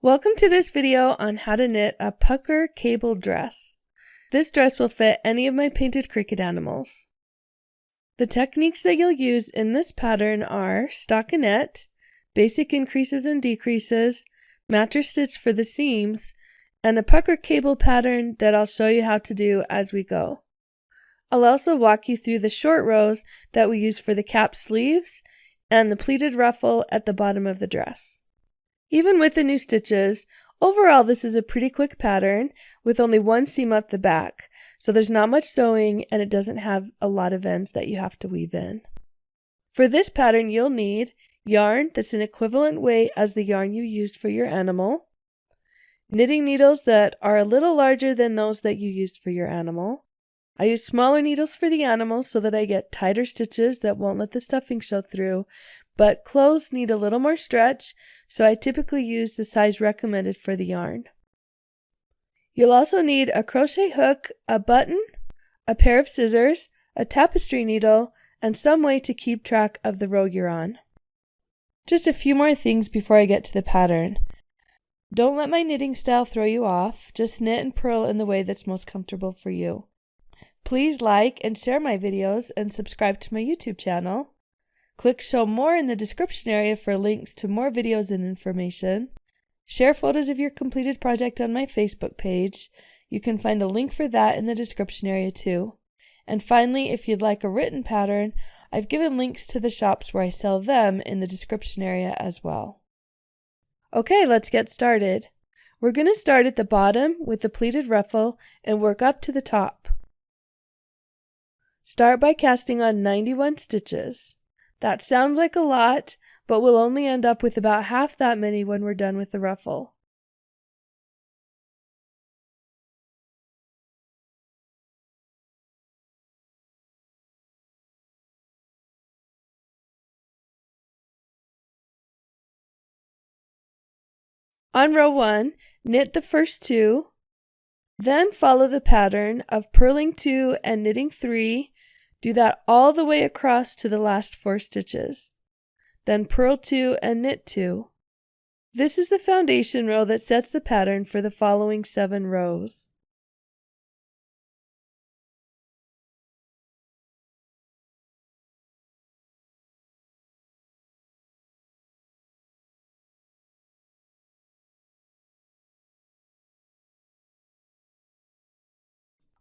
Welcome to this video on how to knit a pucker cable dress. This dress will fit any of my painted cricket animals. The techniques that you'll use in this pattern are stockinette, basic increases and decreases, mattress stitch for the seams, and a pucker cable pattern that I'll show you how to do as we go. I'll also walk you through the short rows that we use for the cap sleeves and the pleated ruffle at the bottom of the dress. Even with the new stitches, overall this is a pretty quick pattern with only one seam up the back, so there's not much sewing and it doesn't have a lot of ends that you have to weave in. For this pattern you'll need yarn that's an equivalent weight as the yarn you used for your animal, knitting needles that are a little larger than those that you used for your animal. I use smaller needles for the animal so that I get tighter stitches that won't let the stuffing show through, but clothes need a little more stretch, so I typically use the size recommended for the yarn. You'll also need a crochet hook, a button, a pair of scissors, a tapestry needle, and some way to keep track of the row you're on. Just a few more things before I get to the pattern. Don't let my knitting style throw you off, just knit and purl in the way that's most comfortable for you. Please like and share my videos and subscribe to my YouTube channel. Click show more in the description area for links to more videos and information. Share photos of your completed project on my Facebook page. You can find a link for that in the description area too. And finally, if you'd like a written pattern, I've given links to the shops where I sell them in the description area as well. Okay, let's get started. We're going to start at the bottom with the pleated ruffle and work up to the top. Start by casting on 91 stitches. That sounds like a lot, but we'll only end up with about half that many when we're done with the ruffle. On row 1, knit the first 2, then follow the pattern of purling 2 and knitting 3. Do that all the way across to the last 4 stitches. Then purl 2 and knit 2. This is the foundation row that sets the pattern for the following 7 rows.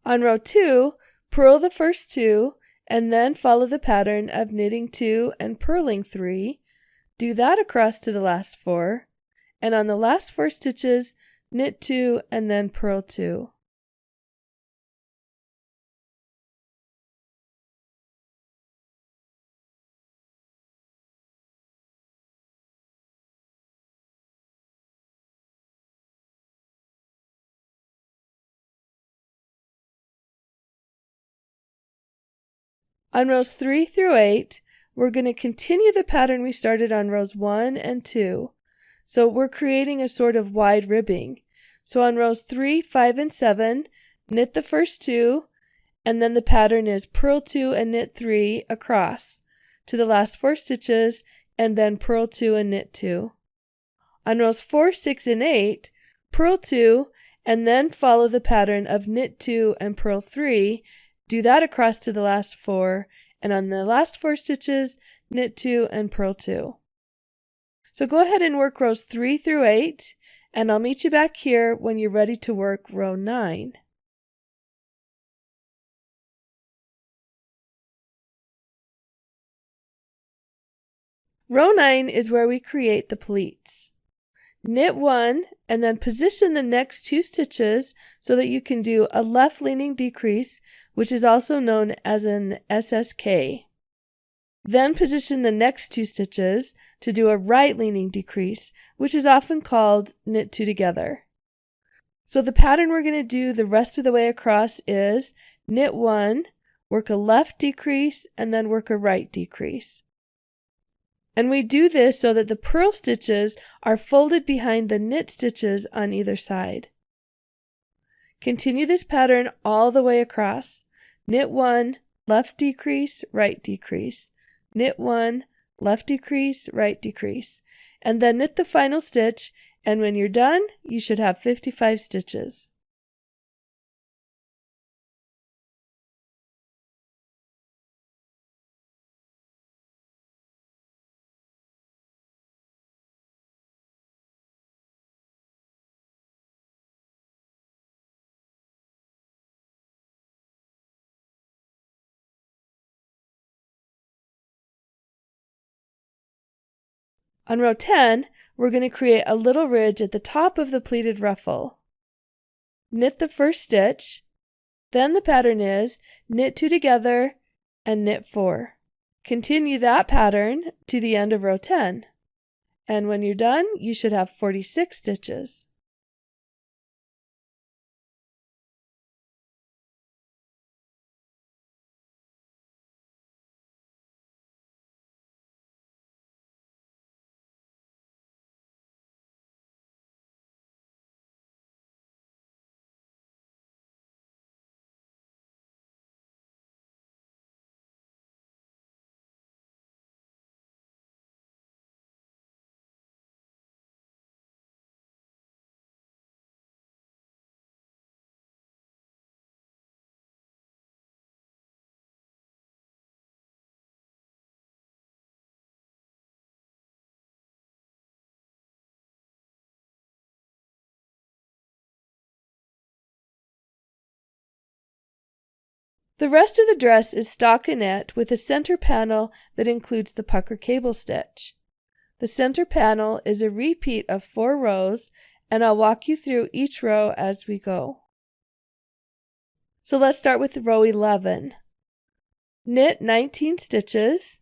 On row 2, purl the first 2 and then follow the pattern of knitting 2 and purling 3. Do that across to the last 4, and on the last 4 stitches, knit 2 and then purl 2. On rows 3 through 8, we're going to continue the pattern we started on rows 1 and 2. So we're creating a sort of wide ribbing. So on rows 3, 5, and 7, knit the first 2, and then the pattern is purl 2 and knit 3 across to the last 4 stitches, and then purl 2 and knit 2. On rows 4, 6, and 8, purl 2, and then follow the pattern of knit 2 and purl 3. Do that across to the last 4, and on the last 4 stitches, knit 2 and purl 2. So go ahead and work rows 3 through 8, and I'll meet you back here when you're ready to work row 9. Row 9 is where we create the pleats. Knit 1 and then position the next 2 stitches so that you can do a left leaning decrease, which is also known as an SSK. Then position the next 2 stitches to do a right leaning decrease, which is often called knit 2 together. So the pattern we're going to do the rest of the way across is knit 1, work a left decrease, and then work a right decrease. And we do this so that the purl stitches are folded behind the knit stitches on either side. Continue this pattern all the way across. Knit 1, left decrease, right decrease. Knit 1, left decrease, right decrease. And then knit the final stitch And when you're done, you should have 55 stitches. On row 10, we're going to create a little ridge at the top of the pleated ruffle. Knit the first stitch, then the pattern is knit 2 together and knit 4. Continue that pattern to the end of row 10. And when you're done, you should have 46 stitches. The rest of the dress is stockinette with a center panel that includes the pucker cable stitch. The center panel is a repeat of 4 rows, and I'll walk you through each row as we go. So let's start with row 11. Knit 19 stitches.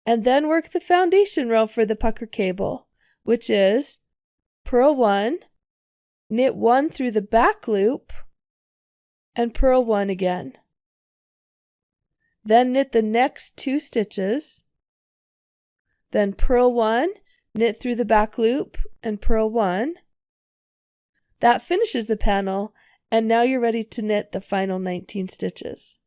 And then work the foundation row for the pucker cable, which is purl 1, knit 1 through the back loop, and purl 1 again. Then knit the next 2 stitches, then purl 1, knit through the back loop, and purl 1. That finishes the panel, and now you're ready to knit the final 19 stitches.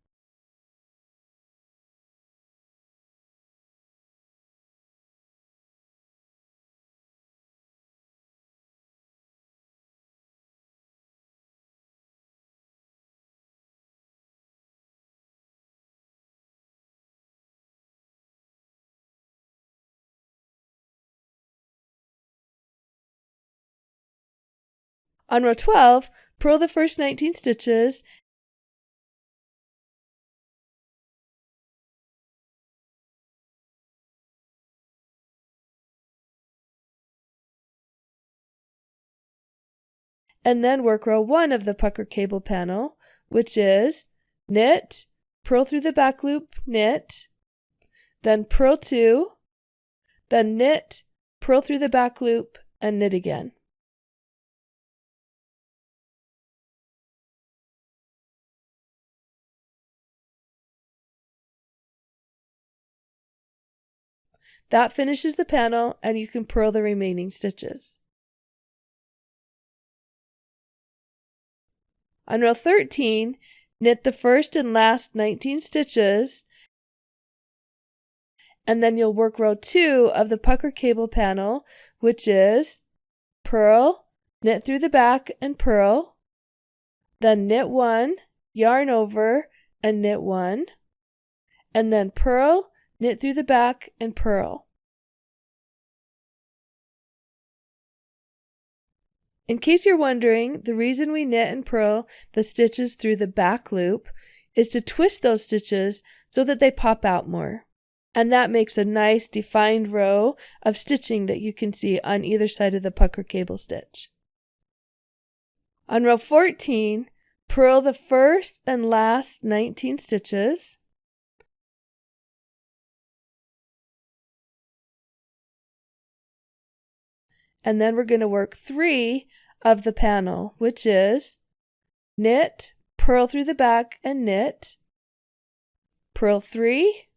On row 12, purl the first 19 stitches and then work row 1 of the pucker cable panel, which is knit, purl through the back loop, knit, then purl 2, then knit, purl through the back loop, and knit again. That finishes the panel, and you can purl the remaining stitches. On row 13, knit the first and last 19 stitches, and then you'll work row 2 of the pucker cable panel, which is purl, knit through the back and purl, then knit 1, yarn over, and knit 1, and then purl, knit through the back and purl. In case you're wondering, the reason we knit and purl the stitches through the back loop is to twist those stitches so that they pop out more. And that makes a nice defined row of stitching that you can see on either side of the pucker cable stitch. On row 14, purl the first and last 19 stitches. And then we're going to work 3 of the panel, which is knit, purl through the back and knit, purl 3,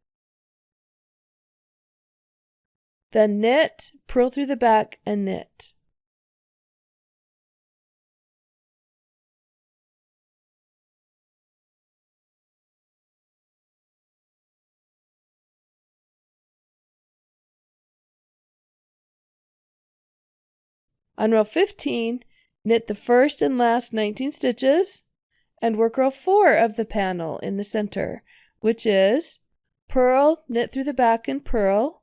then knit, purl through the back and knit. On row 15, knit the first and last 19 stitches and work row 4 of the panel in the center, which is purl, knit through the back and purl,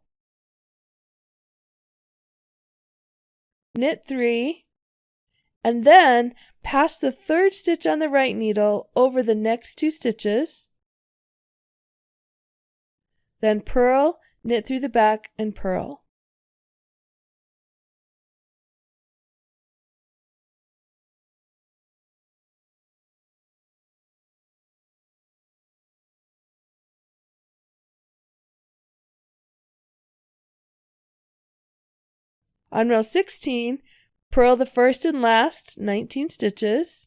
knit 3, and then pass the third stitch on the right needle over the next 2 stitches, then purl, knit through the back and purl. On row 16, purl the first and last 19 stitches,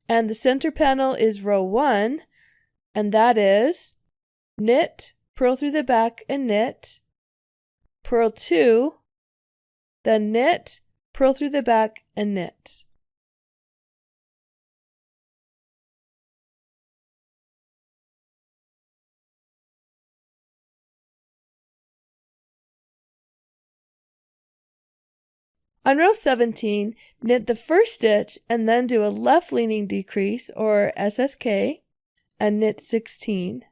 and the center panel is row 1, and that is knit, purl through the back and knit, purl 2, then knit, purl through the back and knit. On row 17, knit the first stitch and then do a left leaning decrease or SSK and knit 16.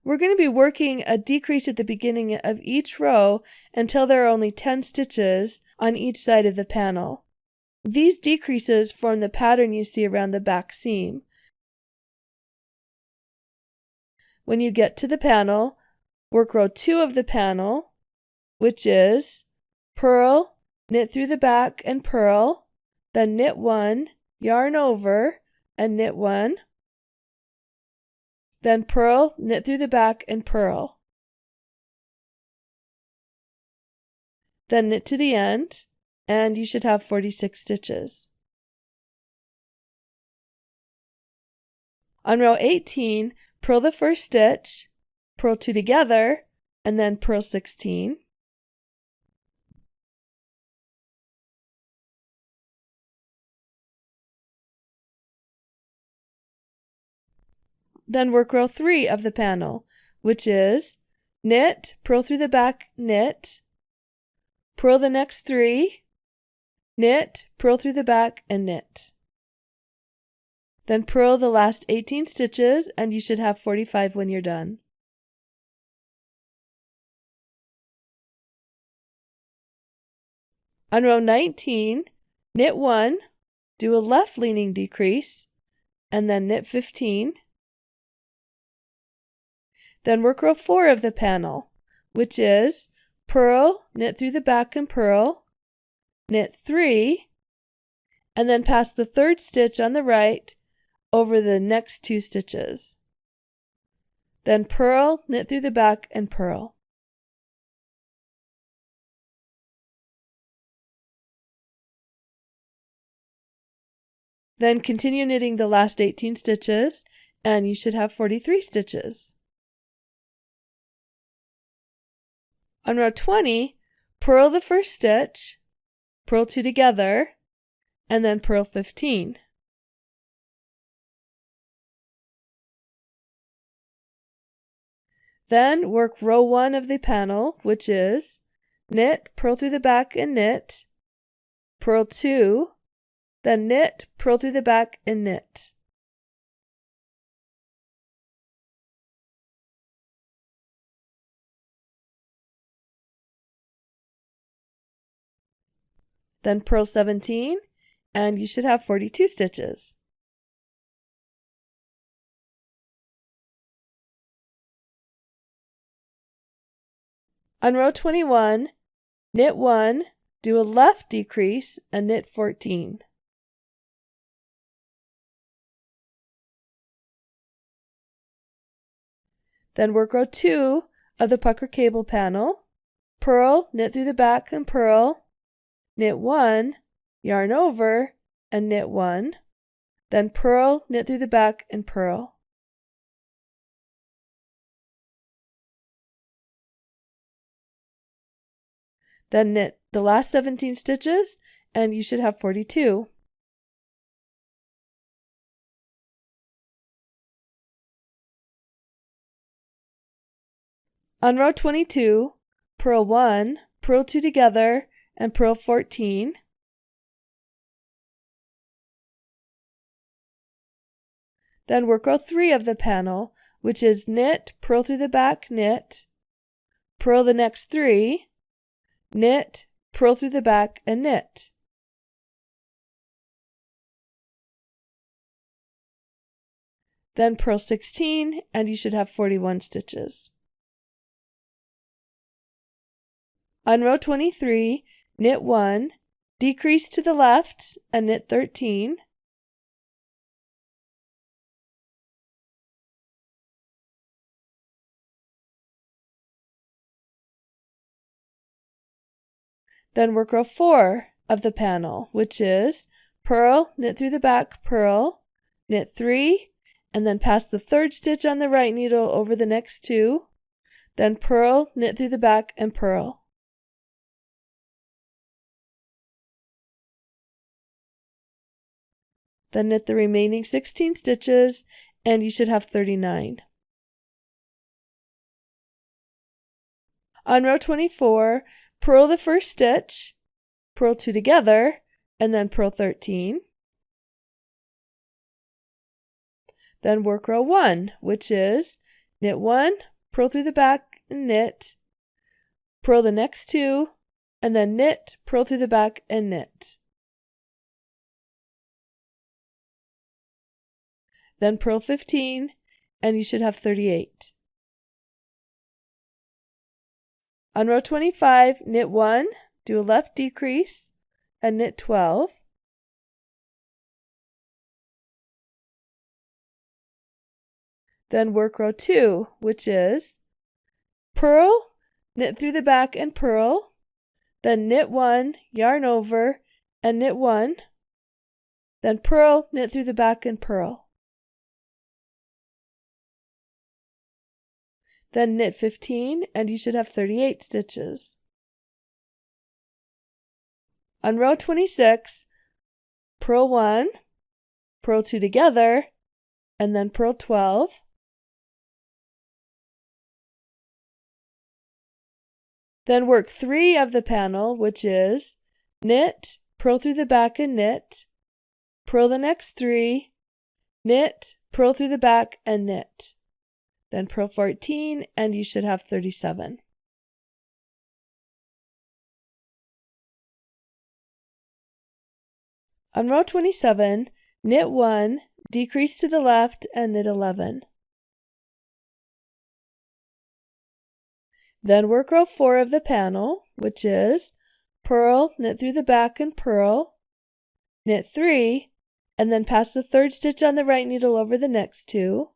We're going to be working a decrease at the beginning of each row until there are only 10 stitches on each side of the panel. These decreases form the pattern you see around the back seam. When you get to the panel, work row 2 of the panel, which is purl, knit through the back and purl, then knit 1, yarn over, and knit 1, then purl, knit through the back and purl, then knit to the end, and you should have 46 stitches. On row 18, purl the first stitch, purl 2 together, and then purl 16. Then work row 3 of the panel, which is knit, purl through the back, knit, purl the next 3, knit, purl through the back, and knit. Then purl the last 18 stitches, and you should have 45 when you're done. On row 19, knit 1, do a left leaning decrease, and then knit 15. Then work row 4 of the panel, which is purl, knit through the back and purl, knit 3, and then pass the third stitch on the right over the next 2 stitches. Then purl, knit through the back and purl. Then continue knitting the last 18 stitches, and you should have 43 stitches. On row 20, purl the first stitch, purl 2 together, and then purl 15. Then work row 1 of the panel, which is knit, purl through the back and knit, purl 2, then knit, purl through the back and knit. Then purl 17, and you should have 42 stitches. On row 21, knit 1, do a left decrease, and knit 14. Then work row 2 of the pucker cable panel, purl, knit through the back and purl, knit 1, yarn over, and knit 1, then purl, knit through the back and purl. Then knit the last 17 stitches, and you should have 42. On row 22, purl 1, purl 2 together, and purl 14. Then work row 3 of the panel, which is knit, purl through the back, knit, purl the next 3, knit, purl through the back, and knit. Then purl 16, and you should have 41 stitches. On row 23, knit 1, decrease to the left, and knit 13. Then work row 4 of the panel, which is purl, knit through the back, purl, knit 3, and then pass the 3rd stitch on the right needle over the next 2, then purl, knit through the back, and purl. Then knit the remaining 16 stitches, and you should have 39. On row 24, purl the first stitch, purl 2 together, and then purl 13. Then work row 1, which is knit 1, purl through the back, and knit, purl the next 2, and then knit, purl through the back, and knit. Then purl 15, and you should have 38. On row 25, knit 1, do a left decrease, and knit 12. Then work row 2, which is purl, knit through the back and purl, then knit 1, yarn over, and knit 1, then purl, knit through the back and purl. Then knit 15, and you should have 38 stitches. On row 26, purl 1, purl 2 together, and then purl 12. Then work 3 of the panel, which is knit, purl through the back and knit, purl the next 3, knit, purl through the back and knit. Then purl 14, and you should have 37. On row 27, knit 1, decrease to the left, and knit 11. Then work row 4 of the panel, which is purl, knit through the back and purl, knit 3, and then pass the 3rd stitch on the right needle over the next 2.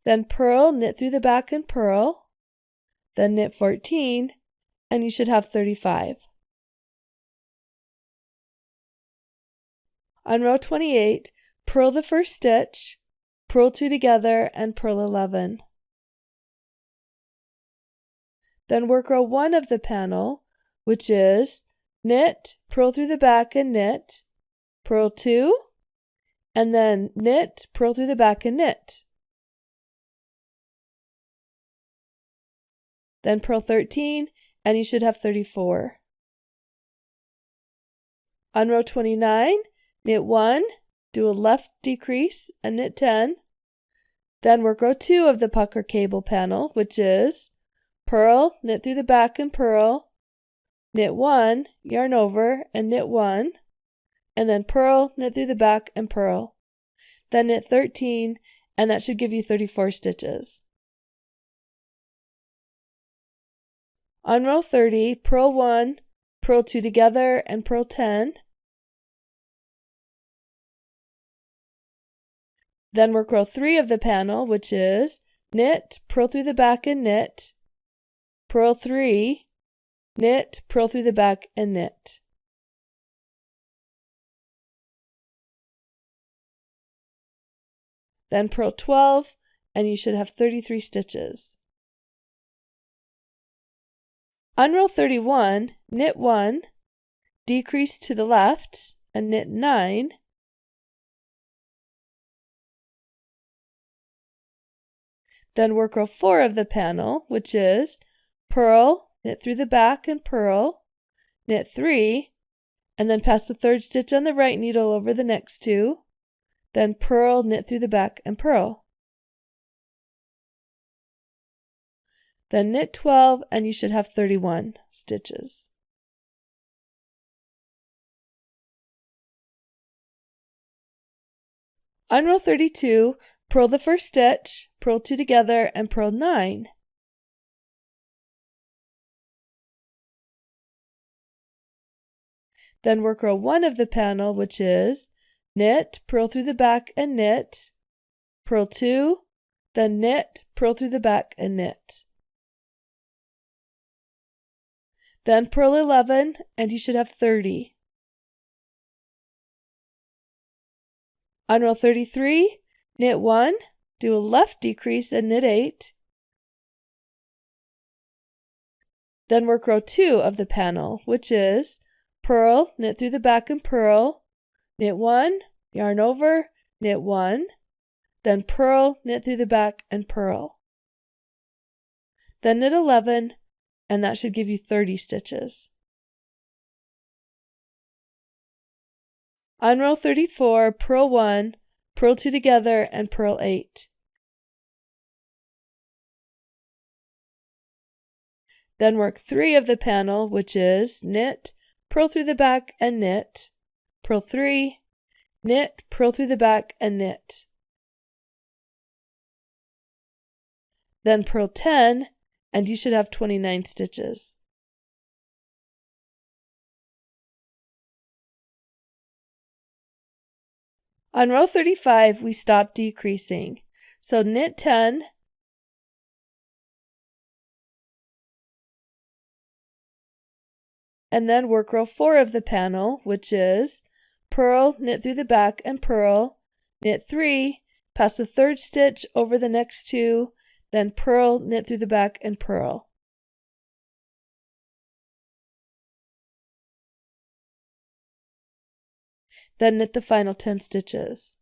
Then purl, knit through the back and purl, then knit 14, and you should have 35. On row 28, purl the first stitch, purl 2 together, and purl 11. Then work row 1 of the panel, which is knit, purl through the back and knit, purl 2, and then knit, purl through the back and knit. Then purl 13, and you should have 34. On row 29, knit 1, do a left decrease, and knit 10. Then work row 2 of the pucker cable panel, which is purl, knit through the back and purl, knit 1, yarn over, and knit 1, and then purl, knit through the back and purl. Then knit 13, and that should give you 34 stitches. On row 30, purl 1, purl 2 together, and purl 10. Then work row 3 of the panel, which is knit, purl through the back and knit, purl 3, knit, purl through the back and knit. Then purl 12, and you should have 33 stitches. On row 31, knit 1, decrease to the left, and knit 9. Then work row 4 of the panel, which is purl, knit through the back and purl, knit 3, and then pass the third stitch on the right needle over the next 2, then purl, knit through the back and purl. Then knit 12 and you should have 31 stitches. On row 32, purl the first stitch, purl 2 together, and purl 9. Then work row 1 of the panel, which is knit, purl through the back and knit, purl 2, then knit, purl through the back and knit. Then purl 11 and you should have 30. On row 33, knit 1, do a left decrease and knit 8. Then work row 2 of the panel, which is purl, knit through the back and purl, knit 1, yarn over, knit 1, then purl, knit through the back and purl. Then knit 11, and that should give you 30 stitches. On row 34, purl 1, purl 2 together, and purl 8. Then work 3 of the panel, which is knit, purl through the back and knit, purl 3, knit, purl through the back and knit. Then purl 10, and you should have 29 stitches. On row 35, we stop decreasing. So knit 10, and then work row 4 of the panel, which is purl, knit through the back and purl, knit 3, pass the third stitch over the next 2, then purl, knit through the back and purl. Then knit the final 10 stitches.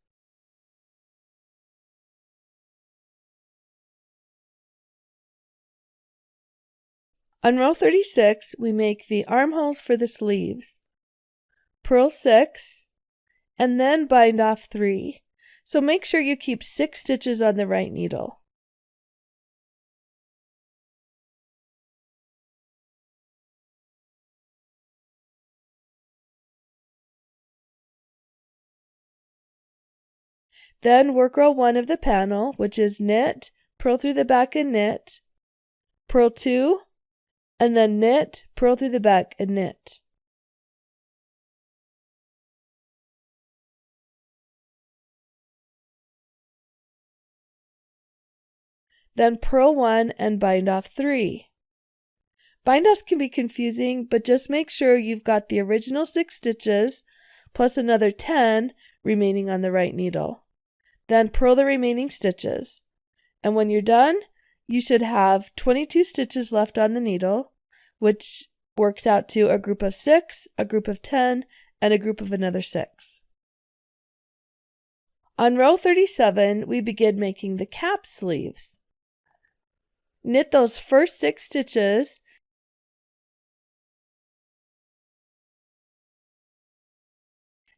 On row 36, we make the armholes for the sleeves. Purl 6, and then bind off 3. So make sure you keep 6 stitches on the right needle. Then work row 1 of the panel, which is knit, purl through the back and knit, purl 2, and then knit, purl through the back and knit. Then purl 1 and bind off 3. Bind offs can be confusing, but just make sure you've got the original 6 stitches plus another 10 remaining on the right needle. Then purl the remaining stitches. And when you're done, you should have 22 stitches left on the needle, which works out to a group of 6, a group of 10, and a group of another 6. On row 37, we begin making the cap sleeves. Knit those first 6 stitches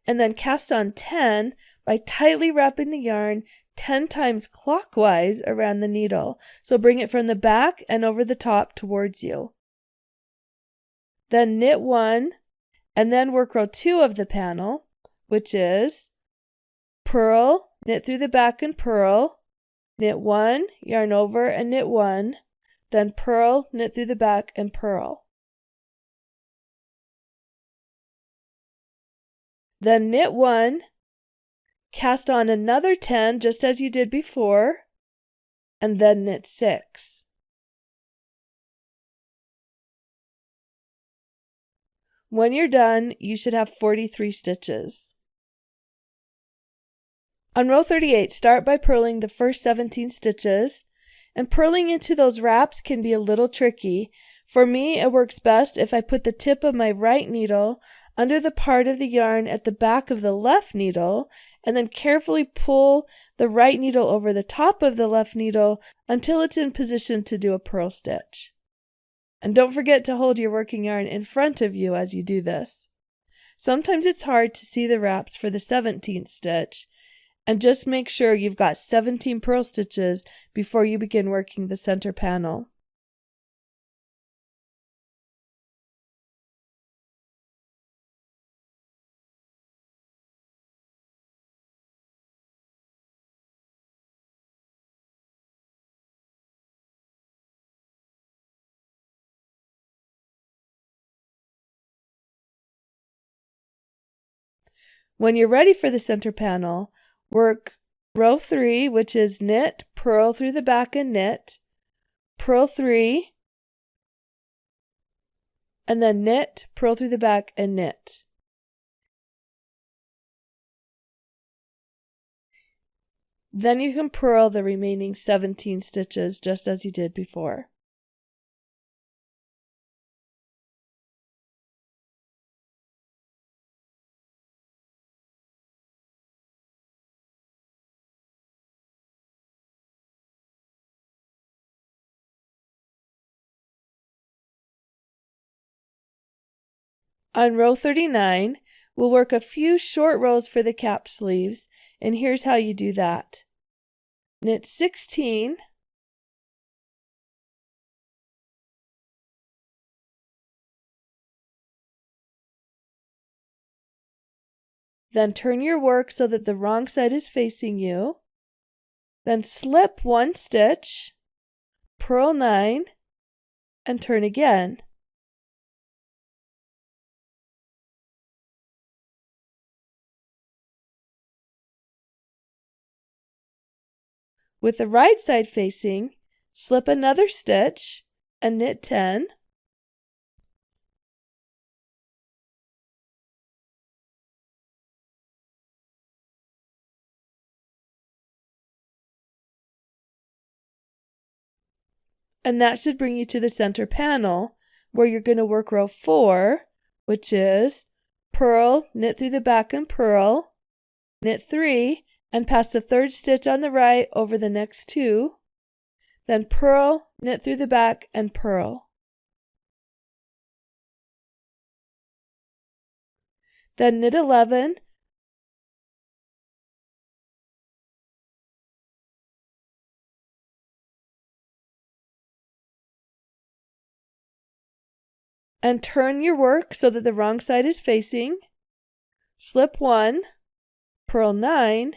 and then cast on 10 by tightly wrapping the yarn 10 times clockwise around the needle. So bring it from the back and over the top towards you. Then knit 1 and then work row 2 of the panel, which is purl, knit through the back and purl, knit 1, yarn over and knit 1, then purl, knit through the back and purl. Then knit 1, cast on another 10 just as you did before, and then knit 6. When you're done, you should have 43 stitches. On row 38, start by purling the first 17 stitches, and purling into those wraps can be a little tricky. For me, it works best if I put the tip of my right needle under the part of the yarn at the back of the left needle, and then carefully pull the right needle over the top of the left needle until it's in position to do a purl stitch. And don't forget to hold your working yarn in front of you as you do this. Sometimes it's hard to see the wraps for the 17th stitch, and just make sure you've got 17 purl stitches before you begin working the center panel. When you're ready for the center panel, work row 3, which is knit, purl through the back and knit, purl 3, and then knit, purl through the back and knit. Then you can purl the remaining 17 stitches just as you did before. On row 39, we'll work a few short rows for the cap sleeves, and here's how you do that. Knit 16, then turn your work so that the wrong side is facing you, then slip 1 stitch, purl 9, and turn again. With the right side facing, slip another stitch and knit 10. And that should bring you to the center panel, where you're going to work row 4, which is purl, knit through the back and purl, knit 3, and pass the 3rd stitch on the right over the next 2, then purl, knit through the back and purl. Then knit 11, and turn your work so that the wrong side is facing, slip 1, purl 9,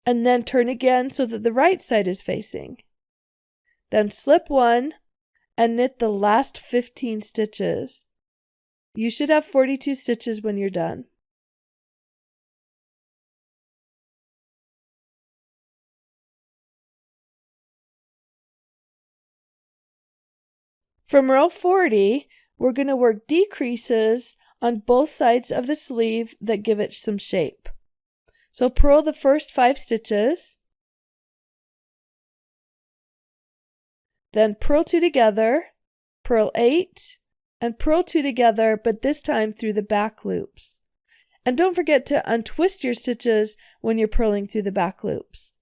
and then turn again so that the right side is facing. Then slip 1 and knit the last 15 stitches. You should have 42 stitches when you're done. From row 40, we're going to work decreases on both sides of the sleeve that give it some shape. So purl the first 5 stitches, then purl 2 together, purl 8, and purl 2 together, but this time through the back loops. And don't forget to untwist your stitches when you're purling through the back loops.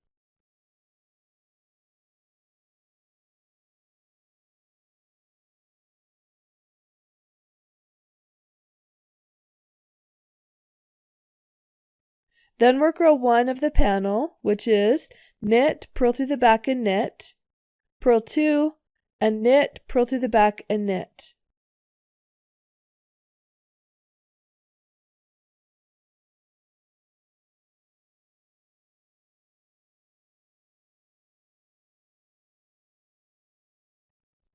Then work row 1 of the panel, which is knit, purl through the back and knit, purl 2, and knit, purl through the back and knit.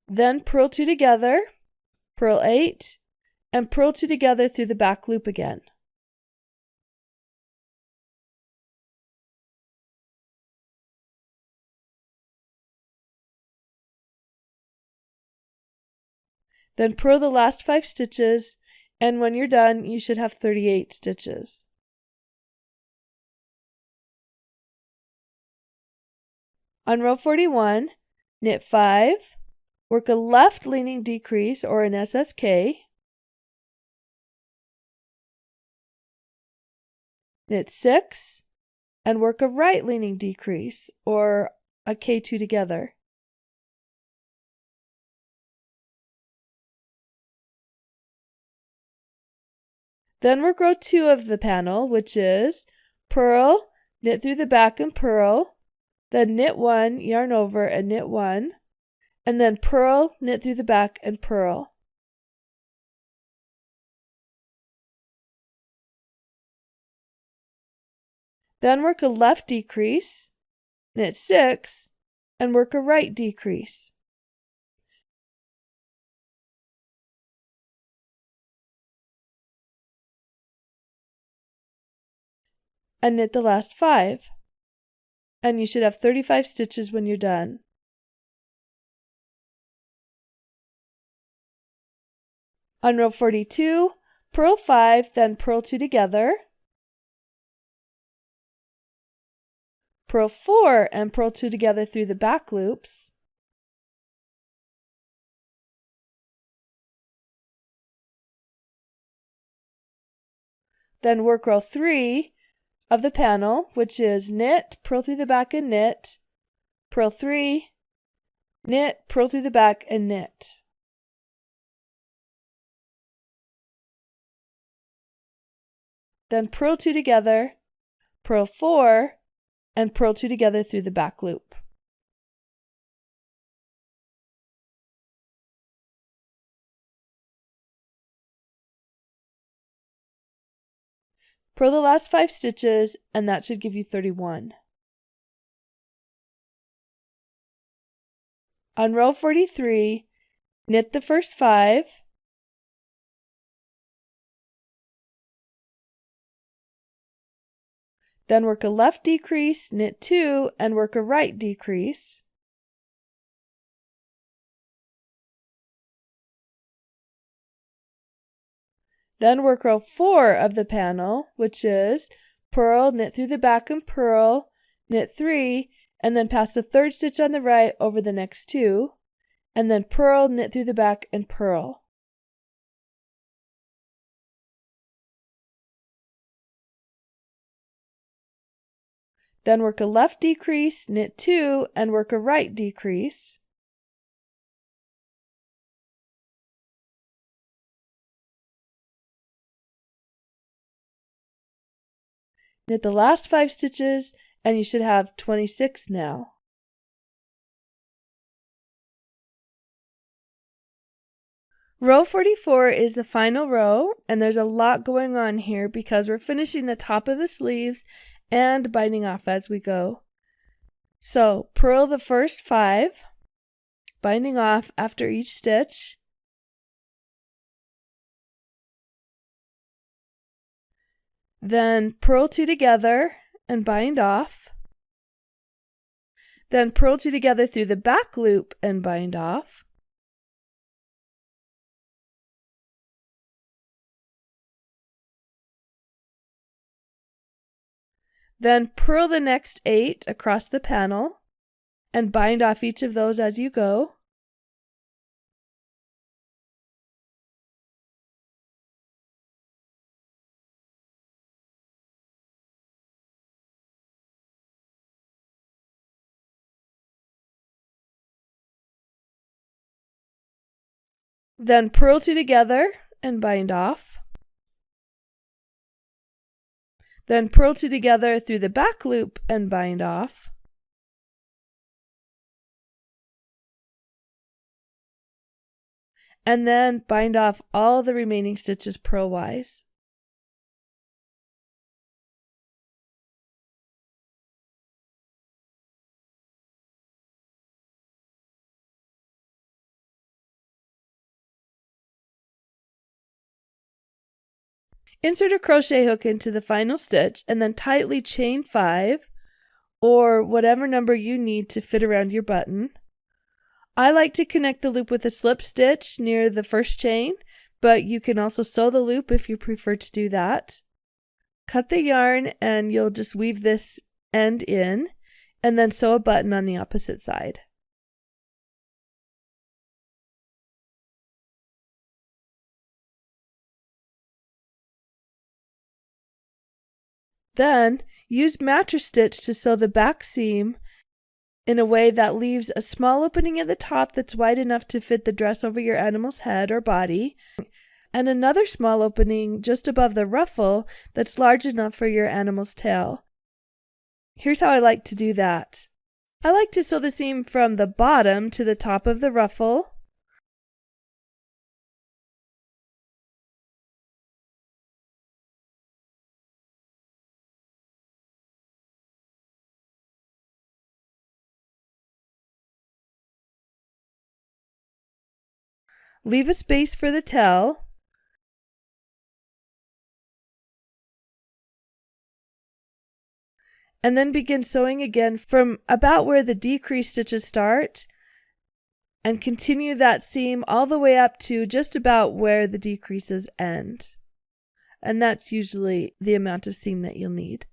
Then purl 2 together, purl 8, and purl 2 together through the back loop again. Then purl the last 5 stitches, and when you're done, you should have 38 stitches. On row 41, knit 5, work a left leaning decrease or an SSK, knit 6, and work a right leaning decrease, or a K2 together. Then work row 2 of the panel, which is purl, knit through the back and purl, then knit 1, yarn over and knit 1, and then purl, knit through the back and purl. Then work a left decrease, knit 6, and work a right decrease. And knit the last 5. And you should have 35 stitches when you're done. On row 42, purl 5, then purl 2 together, purl 4 and purl 2 together through the back loops, then work row 3 of the panel, which is knit, purl through the back and knit, purl 3, knit, purl through the back and knit. Then purl 2 together, purl 4, and purl 2 together through the back loop. Purl the last 5 stitches, and that should give you 31. On row 43, knit the first 5, then work a left decrease, knit 2, and work a right decrease. Then work row 4 of the panel, which is purl, knit through the back and purl, knit 3, and then pass the 3rd stitch on the right over the next 2, and then purl, knit through the back and purl. Then work a left decrease, knit 2, and work a right decrease. Knit the last 5 stitches, and you should have 26 now. Row 44 is the final row, and there's a lot going on here because we're finishing the top of the sleeves and binding off as we go. So purl the first 5, binding off after each stitch. Then purl 2 together and bind off. Then purl 2 together through the back loop and bind off. Then purl the next 8 across the panel and bind off each of those as you go. Then purl 2 together and bind off. Then purl 2 together through the back loop and bind off. And then bind off all the remaining stitches purlwise. Insert a crochet hook into the final stitch and then tightly chain 5 or whatever number you need to fit around your button. I like to connect the loop with a slip stitch near the first chain, but you can also sew the loop if you prefer to do that. Cut the yarn and you'll just weave this end in and then sew a button on the opposite side. Then, use mattress stitch to sew the back seam in a way that leaves a small opening at the top that's wide enough to fit the dress over your animal's head or body, and another small opening just above the ruffle that's large enough for your animal's tail. Here's how I like to do that. I like to sew the seam from the bottom to the top of the ruffle. Leave a space for the tail. And then begin sewing again from about where the decrease stitches start, and continue that seam all the way up to just about where the decreases end. And that's usually the amount of seam that you'll need.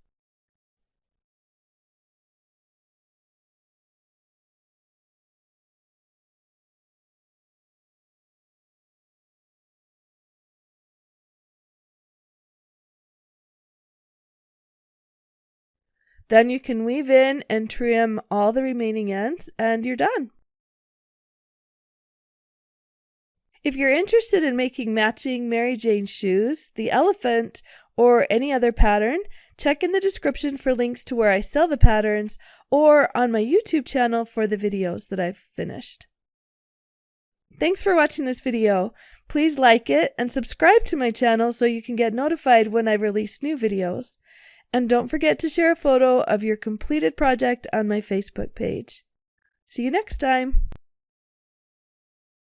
Then you can weave in and trim all the remaining ends, and you're done. If you're interested in making matching Mary Jane shoes, the elephant, or any other pattern, check in the description for links to where I sell the patterns, or on my YouTube channel for the videos that I've finished. Thanks for watching this video. Please like it and subscribe to my channel so you can get notified when I release new videos. And don't forget to share a photo of your completed project on my Facebook page. See you next time!